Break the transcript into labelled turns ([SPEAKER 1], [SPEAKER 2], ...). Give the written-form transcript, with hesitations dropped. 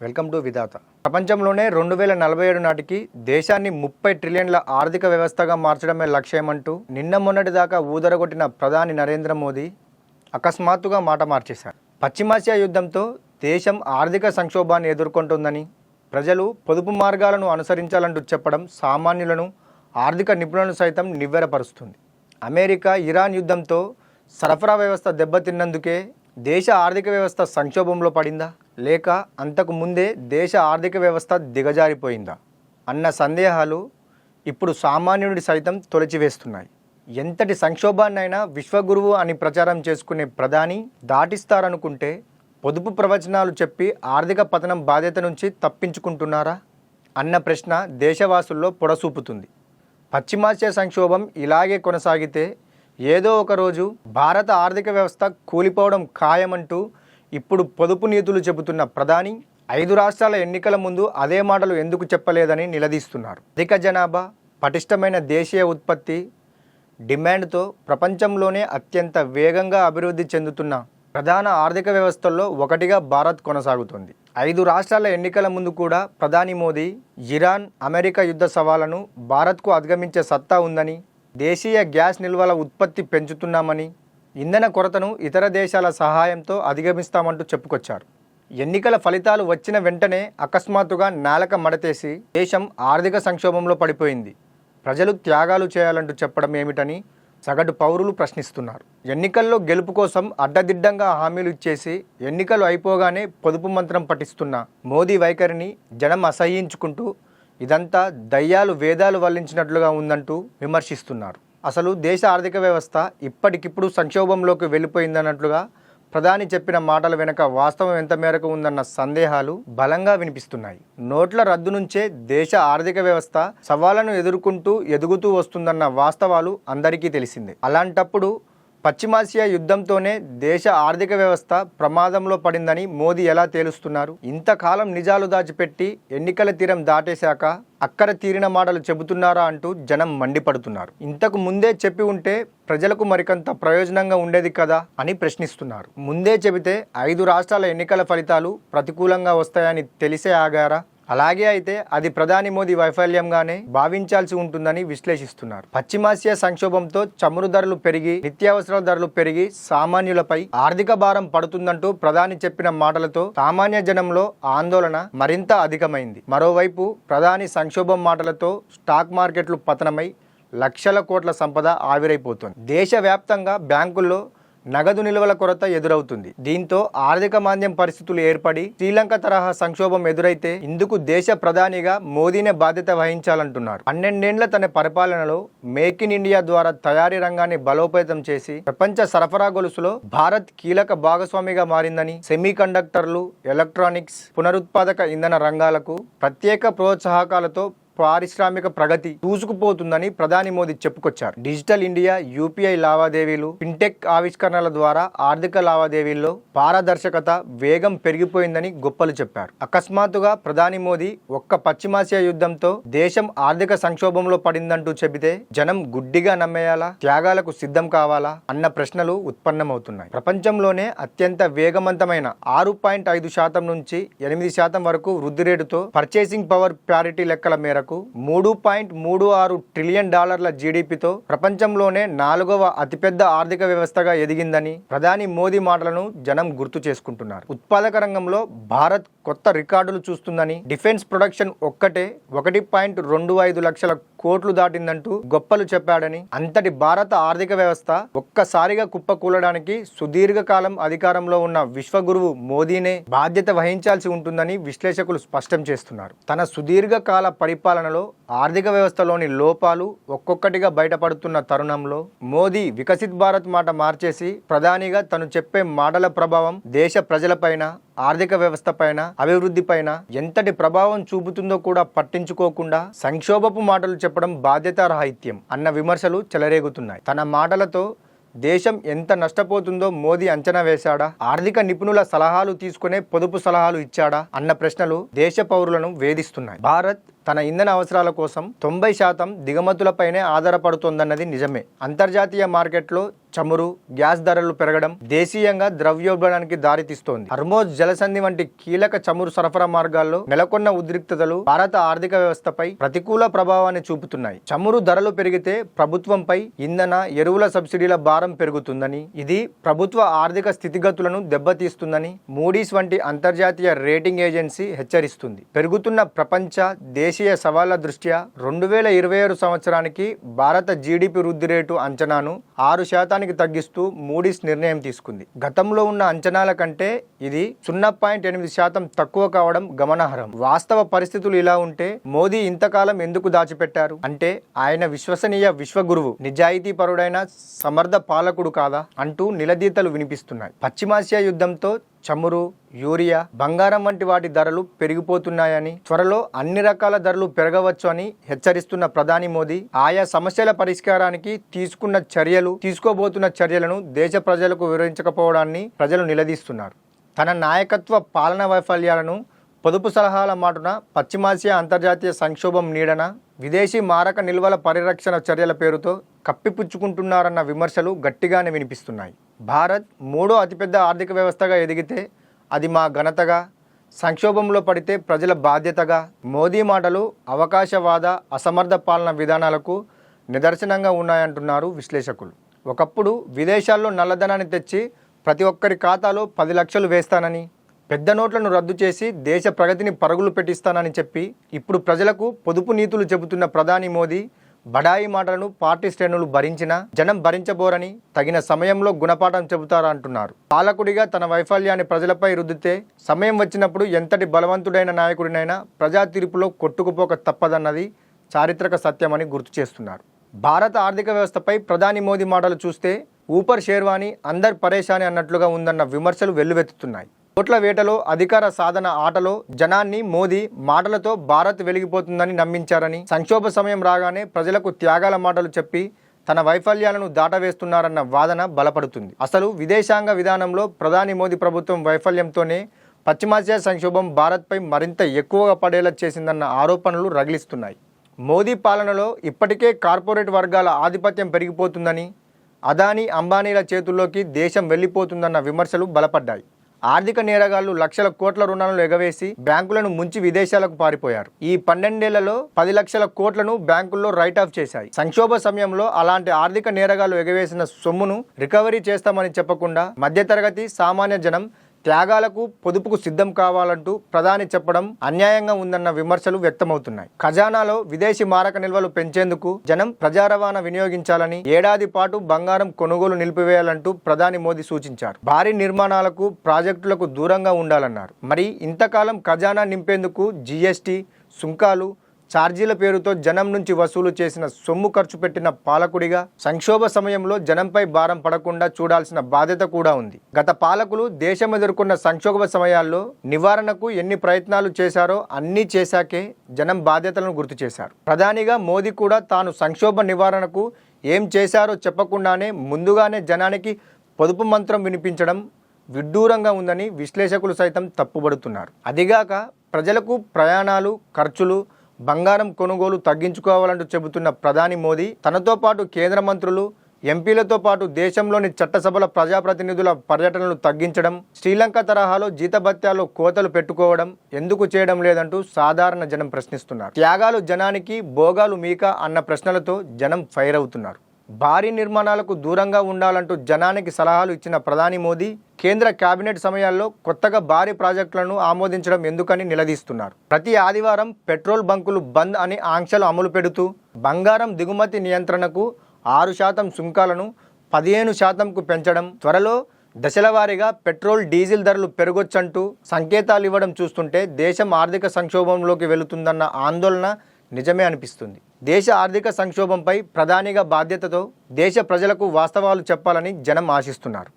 [SPEAKER 1] Welcome to విధాత. ప్రపంచంలోనే 2047 నాటికి దేశాన్ని 30 ట్రిలియన్ల ఆర్థిక వ్యవస్థగా మార్చడమే లక్ష్యమంటూ నిన్న మొన్నటి దాకా ఊదరగొట్టిన ప్రధాని నరేంద్ర మోదీ అకస్మాత్తుగా మాట మార్చేశారు. పశ్చిమాసియా యుద్ధంతో దేశం ఆర్థిక సంక్షోభాన్ని ఎదుర్కొంటుందని, ప్రజలు పొదుపు మార్గాలను అనుసరించాలంటూ చెప్పడం సామాన్యులను, ఆర్థిక నిపుణులను సైతం నివ్వెరపరుస్తుంది. అమెరికా ఇరాన్ యుద్ధంతో సరఫరా వ్యవస్థ దెబ్బతిన్నందుకే దేశ ఆర్థిక వ్యవస్థ సంక్షోభంలో పడిందా, లేక అంతకు ముందే దేశ ఆర్థిక వ్యవస్థ దిగజారిపోయిందా అన్న సందేహాలు ఇప్పుడు సామాన్యుడి సైతం తొలచివేస్తున్నాయి. ఎంతటి సంక్షోభాన్నైనా విశ్వగురువు అని ప్రచారం చేసుకునే ప్రధాని దాటిస్తారనుకుంటే పొదుపు ప్రవచనాలు చెప్పి ఆర్థిక పతనం బాధ్యత నుంచి తప్పించుకుంటున్నారా అన్న ప్రశ్న దేశవాసుల్లో పొడసూపుతుంది. పశ్చిమాసియా సంక్షోభం ఇలాగే కొనసాగితే ఏదో ఒక రోజు భారత ఆర్థిక వ్యవస్థ కూలిపోవడం ఖాయమంటూ ఇప్పుడు పొదుపు నీతులు చెబుతున్న ప్రధాని 5 రాష్ట్రాల ఎన్నికల ముందు అదే మాటలు ఎందుకు చెప్పలేదని నిలదీస్తున్నారు. అధిక జనాభా, పటిష్టమైన దేశీయ ఉత్పత్తి, డిమాండ్తో ప్రపంచంలోనే అత్యంత వేగంగా అభివృద్ధి చెందుతున్న ప్రధాన ఆర్థిక వ్యవస్థల్లో ఒకటిగా భారత్ కొనసాగుతుంది. 5 రాష్ట్రాల ఎన్నికల ముందు కూడా ప్రధాని మోదీ ఇరాన్, అమెరికా యుద్ధ సవాళ్లను భారత్కు అధిగమించే సత్తా ఉందని, దేశీయ గ్యాస్ నిల్వల ఉత్పత్తి పెంచుతున్నామని, ఇంధన కొరతను ఇతర దేశాల సహాయంతో అధిగమిస్తామంటూ చెప్పుకొచ్చారు. ఎన్నికల ఫలితాలు వచ్చిన వెంటనే అకస్మాత్తుగా నాలక మడతేసి దేశం ఆర్థిక సంక్షోభంలో పడిపోయింది, ప్రజలు త్యాగాలు చేయాలంటూ చెప్పడం ఏమిటని సగటు పౌరులు ప్రశ్నిస్తున్నారు. ఎన్నికల్లో గెలుపు కోసం అడ్డదిడ్డంగా హామీలు ఇచ్చేసి ఎన్నికలు అయిపోగానే పొదుపు మంత్రం పఠిస్తున్న మోదీ వైఖరిని జనం అసహ్యించుకుంటూ ఇదంతా దయ్యాలు వేదాలు వల్లించినట్లుగా ఉందంటూ విమర్శిస్తున్నారు. అసలు దేశ ఆర్థిక వ్యవస్థ ఇప్పటికిప్పుడు సంక్షోభంలోకి వెళ్ళిపోయిందన్నట్లుగా ప్రధాని చెప్పిన మాటల వెనుక వాస్తవం ఎంత మేరకు ఉందన్న సందేహాలు బలంగా వినిపిస్తున్నాయి. నోట్ల రద్దు నుంచే దేశ ఆర్థిక వ్యవస్థ సవాళ్లను ఎదుర్కొంటూ ఎదుగుతూ వస్తుందన్న వాస్తవాలు అందరికీ తెలిసిందే. అలాంటప్పుడు పశ్చిమాసియా యుద్ధంతోనే దేశ ఆర్థిక వ్యవస్థ ప్రమాదంలో పడిందని మోదీ ఎలా తేలుస్తున్నారు? ఇంతకాలం నిజాలు దాచిపెట్టి ఎన్నికల తీరం దాటేశాక అక్కర తీరిన మాటలు చెబుతున్నారా అంటూ జనం మండిపడుతున్నారు. ఇంతకు ముందే చెప్పి ఉంటే ప్రజలకు మరికొంత ప్రయోజనంగా ఉండేది కదా అని ప్రశ్నిస్తున్నారు. ముందే చెబితే 5 రాష్ట్రాల ఎన్నికల ఫలితాలు ప్రతికూలంగా వస్తాయని తెలిసే ఆగారా? అలాగే అయితే అది ప్రధాని మోదీ వైఫల్యంగానే భావించాల్సి ఉంటుందని విశ్లేషిస్తున్నారు. పశ్చిమాసియా సంక్షోభంతో చమురు ధరలు పెరిగి, నిత్యావసరాల ధరలు పెరిగి సామాన్యులపై ఆర్థిక భారం పడుతుందంటూ ప్రధాని చెప్పిన మాటలతో సామాన్య జనంలో ఆందోళన మరింత అధికమైంది. మరోవైపు ప్రధాని సంక్షోభం మాటలతో స్టాక్ మార్కెట్లు పతనమై లక్షల కోట్ల సంపద ఆవిరైపోతుంది. దేశవ్యాప్తంగా బ్యాంకుల్లో నగదు నిల్వల కొరత ఎదురవుతుంది. దీంతో ఆర్థిక మాంద్యం పరిస్థితులు ఏర్పడి శ్రీలంక తరహా సంక్షోభం ఎదురైతే ఇందుకు దేశ ప్రధానిగా మోదీనే బాధ్యత వహించాలంటున్నారు. 12 ఏళ్ల తన పరిపాలనలో మేక్ ఇన్ ఇండియా ద్వారా తయారీ రంగాన్ని బలోపేతం చేసి ప్రపంచ సరఫరా గొలుసులో భారత్ కీలక భాగస్వామిగా మారిందని, సెమీ కండక్టర్లు, ఎలక్ట్రానిక్స్, పునరుత్పాదక ఇంధన రంగాలకు ప్రత్యేక ప్రోత్సాహకాలతో పారిశ్రామిక ప్రగతి దూసుకుపోతుందని ప్రధాని మోదీ చెప్పుకొచ్చారు. డిజిటల్ ఇండియా, యూపీఐ లావాదేవీలు, ఫిన్టెక్ ఆవిష్కరణల ద్వారా ఆర్థిక లావాదేవీల్లో పారదర్శకత, వేగం పెరిగిపోయిందని గొప్పలు చెప్పారు. అకస్మాత్తుగా ప్రధాని మోదీ ఒక్క పశ్చిమాసియా యుద్ధంతో దేశం ఆర్థిక సంక్షోభంలో పడిందంటూ చెబితే జనం గుడ్డిగా నమ్మేయాలా, త్యాగాలకు సిద్ధం కావాలా అన్న ప్రశ్నలు ఉత్పన్నమవుతున్నాయి. ప్రపంచంలోనే అత్యంత వేగవంతమైన 6.5% నుంచి 8% వరకు వృద్ధి రేటుతో పర్చేసింగ్ పవర్ ప్యారిటీ లెక్కల మేరకు 3.36 ట్రిలియన్ డాలర్ల జీడీపీతో ప్రపంచంలోనే 4వ అతిపెద్ద ఆర్థిక వ్యవస్థగా ఎదిగిందని ప్రధాని మోదీ మాటలను జనం గుర్తు చేసుకుంటున్నారు. ఉత్పాదక రంగంలో భారత్ కొత్త రికార్డులు చూస్తుందని, డిఫెన్స్ ప్రొడక్షన్ ఒక్కటే 1.25 లక్షల కోట్లు దాటిందంటూ గొప్పలు చెప్పాడని, అంతటి భారత ఆర్థిక వ్యవస్థ ఒక్కసారిగా కుప్పకూలడానికి సుదీర్ఘకాలం అధికారంలో ఉన్న విశ్వగురువు మోదీనే బాధ్యత వహించాల్సి ఉంటుందని విశ్లేషకులు స్పష్టం చేస్తున్నారు. తన సుదీర్ఘకాల పరిపాలనలో ఆర్థిక వ్యవస్థలోని లోపాలు ఒక్కొక్కటిగా బయటపడుతున్న తరుణంలో మోదీ వికసిత్ భారత్ మాట మార్చేసి ప్రధానిగా తను చెప్పే మాటల ప్రభావం దేశ ప్రజలపైన, ఆర్థిక వ్యవస్థ పైన, అభివృద్ధి పైన ఎంతటి ప్రభావం చూపుతుందో కూడా పట్టించుకోకుండా సంక్షోభపు మాటలు చెప్పడం బాధ్యతారాహిత్యం అన్న విమర్శలు చెలరేగుతున్నాయి. తన మాటలతో దేశం ఎంత నష్టపోతుందో మోదీ అంచనా వేశాడా? ఆర్థిక నిపుణుల సలహాలు తీసుకునే పొదుపు సలహాలు ఇచ్చాడా అన్న ప్రశ్నలు దేశ పౌరులను వేధిస్తున్నాయి. భారత్ తన ఇంధన అవసరాల కోసం 90% దిగుమతులపైనే ఆధారపడుతోందన్నది నిజమే. అంతర్జాతీయ మార్కెట్లో చమురు, గ్యాస్ ధరలు పెరగడం దేశీయంగా ద్రవ్యోల్బణానికి దారితీస్తోంది. హర్మోజ్ జలసంధి వంటి కీలక చమురు సరఫరా మార్గాల్లో నెలకొన్న ఉద్రిక్తతలు భారత ఆర్థిక వ్యవస్థపై ప్రతికూల ప్రభావాన్ని చూపుతున్నాయి. చమురు ధరలు పెరిగితే ప్రభుత్వంపై ఇంధన, ఎరువుల సబ్సిడీల భారం పెరుగుతుందని, ఇది ప్రభుత్వ ఆర్థిక స్థితిగతులను దెబ్బతీస్తుందని మూడీస్ వంటి అంతర్జాతీయ రేటింగ్ ఏజెన్సీ హెచ్చరిస్తుంది. పెరుగుతున్న ప్రపంచ, దేశీయ సవాళ్ల దృష్ట్యా 2026 సంవత్సరానికి భారత జీడీపీ వృద్ధి రేటు అంచనాను 6% తగ్గిస్తూ మూడీస్ నిర్ణయం తీసుకుంది. గతంలో ఉన్న అంచనాల కంటే ఇది 0.8% తక్కువ కావడం గమనార్హం. వాస్తవ పరిస్థితులు ఇలా ఉంటే మోదీ ఇంతకాలం ఎందుకు దాచిపెట్టారు? అంటే ఆయన విశ్వసనీయ విశ్వగురువు, నిజాయితీపరుడైన సమర్థ పాలకుడు కాదా అంటూ నిలదీతలు వినిపిస్తున్నాయి. పశ్చిమాసియా యుద్ధంతో చమురు, యూరియా, బంగారం వంటి వాటి ధరలు పెరిగిపోతున్నాయని, త్వరలో అన్ని రకాల ధరలు పెరగవచ్చు అని హెచ్చరిస్తున్న ప్రధాని మోదీ ఆయా సమస్యల పరిష్కారానికి తీసుకోబోతున్న చర్యలను దేశ ప్రజలకు వివరించకపోవడాన్ని ప్రజలు నిలదీస్తున్నారు. తన నాయకత్వ పాలన వైఫల్యాలను పొదుపు సలహాల మాటున పశ్చిమాసియా అంతర్జాతీయ సంక్షోభం నీడన విదేశీ మారక నిల్వల పరిరక్షణ చర్యల పేరుతో కప్పిపుచ్చుకుంటున్నారన్న విమర్శలు గట్టిగానే వినిపిస్తున్నాయి. భారత్ 3వ అతిపెద్ద ఆర్థిక వ్యవస్థగా ఎదిగితే అది మా ఘనతగా, సంక్షోభంలో పడితే ప్రజల బాధ్యతగా మోదీ మాటలు అవకాశవాద, అసమర్థ పాలన విధానాలకు నిదర్శనంగా ఉన్నాయంటున్నారు విశ్లేషకులు. ఒకప్పుడు విదేశాల్లో నల్లధనాన్ని తెచ్చి ప్రతి ఒక్కరి ఖాతాలో 10 లక్షలు వేస్తానని, పెద్ద నోట్లను రద్దు చేసి దేశ ప్రగతిని పరుగులు పెట్టిస్తానని చెప్పి ఇప్పుడు ప్రజలకు పొదుపు నీతులు చెబుతున్న ప్రధాని మోదీ బడాయి మాటలను పార్టీ శ్రేణులు భరించినా జనం భరించబోరని, తగిన సమయంలో గుణపాఠం చెబుతారంటున్నారు. పాలకుడిగా తన వైఫల్యాన్ని ప్రజలపై రుద్దితే సమయం వచ్చినప్పుడు ఎంతటి బలవంతుడైన నాయకుడినైనా ప్రజా తీర్పులో కొట్టుకుపోక తప్పదన్నది చారిత్రక సత్యమని గుర్తు చేస్తున్నారు. భారత ఆర్థిక వ్యవస్థపై ప్రధాని మోదీ మాటలు చూస్తే ఊపర్ షేర్వానీ అందర్ పరేషాని అన్నట్లుగా ఉందన్న విమర్శలు వెల్లువెత్తుతున్నాయి. ఓట్ల వేటలో, అధికార సాధన ఆటలో జనాన్ని మోదీ మాటలతో భారత్ వెలిగిపోతుందని నమ్మించారని, సంక్షోభ సమయం రాగానే ప్రజలకు త్యాగాల మాటలు చెప్పి తన వైఫల్యాలను దాటవేస్తున్నారన్న వాదన బలపడుతుంది. అసలు విదేశాంగ విధానంలో ప్రధాని మోదీ ప్రభుత్వం వైఫల్యంతోనే పశ్చిమాసియా సంక్షోభం భారత్పై మరింత ఎక్కువగా పడేలా చేసిందన్న ఆరోపణలు రగిలిస్తున్నాయి. మోదీ పాలనలో ఇప్పటికే కార్పొరేట్ వర్గాల ఆధిపత్యం పెరిగిపోతుందని, అదానీ, అంబానీల చేతుల్లోకి దేశం వెళ్లిపోతుందన్న విమర్శలు బలపడ్డాయి. ఆర్థిక నేరగాళ్లు లక్షల కోట్ల రుణాలను ఎగవేసి బ్యాంకులను ముంచి విదేశాలకు పారిపోయారు. ఈ 12 ఏళ్లలో 10 లక్షల కోట్లను బ్యాంకుల్లో రైట్ ఆఫ్ చేశాయి. సంక్షోభ సమయంలో అలాంటి ఆర్థిక నేరగాళ్లు ఎగవేసిన సొమ్మును రికవరీ చేస్తామని చెప్పకుండా మధ్యతరగతి సామాన్య జనం త్యాగాలకు, పొదుపుకు సిద్ధం కావాలంటూ ప్రధాని చెప్పడం అన్యాయంగా ఉందన్న విమర్శలు వ్యక్తమవుతున్నాయి. ఖజానాలో విదేశీ మారక నిల్వలు పెంచేందుకు జనం ప్రజా రవాణా వినియోగించాలని, ఏడాది పాటు బంగారం కొనుగోలు నిలిపివేయాలంటూ ప్రధాని మోదీ సూచించారు. భారీ నిర్మాణాలకు, ప్రాజెక్టులకు దూరంగా ఉండాలన్నారు. మరి ఇంతకాలం ఖజానా నింపేందుకు జీఎస్టీ, సుంకాలు, ఛార్జీల పేరుతో జనం నుంచి వసూలు చేసిన సొమ్ము ఖర్చు పెట్టిన పాలకుడిగా సంక్షోభ సమయంలో జనంపై భారం పడకుండా చూడాల్సిన బాధ్యత కూడా ఉంది. గత పాలకులు దేశం ఎదుర్కొన్న సంక్షోభ సమయాల్లో నివారణకు ఎన్ని ప్రయత్నాలు చేశారో అన్నీ చేశాకే జనం బాధ్యతలను గుర్తు చేశారు. ప్రధానిగా మోదీ కూడా తాను సంక్షోభ నివారణకు ఏం చేశారో చెప్పకుండానే ముందుగానే జనానికి పొదుపు మంత్రం వినిపించడం విడ్డూరంగా ఉందని విశ్లేషకులు సైతం తప్పుబడుతున్నారు. అదిగాక ప్రజలకు ప్రయాణాలు, ఖర్చులు, బంగారం కొనుగోలు తగ్గించుకోవాలంటూ చెబుతున్న ప్రధాని మోదీ తనతో పాటు కేంద్ర మంత్రులు, ఎంపీలతో పాటు దేశంలోని చట్టసభల ప్రజాప్రతినిధుల పర్యటనలు తగ్గించడం, శ్రీలంక తరహాలో జీతభత్యాల్లో కోతలు పెట్టుకోవడం ఎందుకు చేయడం లేదంటూ సాధారణ జనం ప్రశ్నిస్తున్నారు. త్యాగాలు జనానికి, భోగాలు మీకా అన్న ప్రశ్నలతో జనం ఫైర్ అవుతున్నారు. భారీ నిర్మాణాలకు దూరంగా ఉండాలంటూ జనానికి సలహాలు ఇచ్చిన ప్రధాని మోదీ కేంద్ర కేబినెట్ సమయాల్లో కొత్తగా భారీ ప్రాజెక్టులను ఆమోదించడం ఎందుకని నిలదీస్తున్నారు. ప్రతి ఆదివారం పెట్రోల్ బంకులు బంద్ అని ఆంక్షలు అమలు పెడుతూ బంగారం దిగుమతి నియంత్రణకు 6% సుంకాలను 15%కు పెంచడం, త్వరలో దశలవారీగా పెట్రోల్, డీజిల్ ధరలు పెరగొచ్చంటూ సంకేతాలు ఇవ్వడం చూస్తుంటే దేశం ఆర్థిక సంక్షోభంలోకి వెళుతుందన్న ఆందోళన నిజమే అనిపిస్తుంది. దేశ ఆర్థిక సంక్షోభంపై ప్రధానిగా బాధ్యతతో దేశ ప్రజలకు వాస్తవాలు చెప్పాలని జనం ఆశిస్తున్నారు.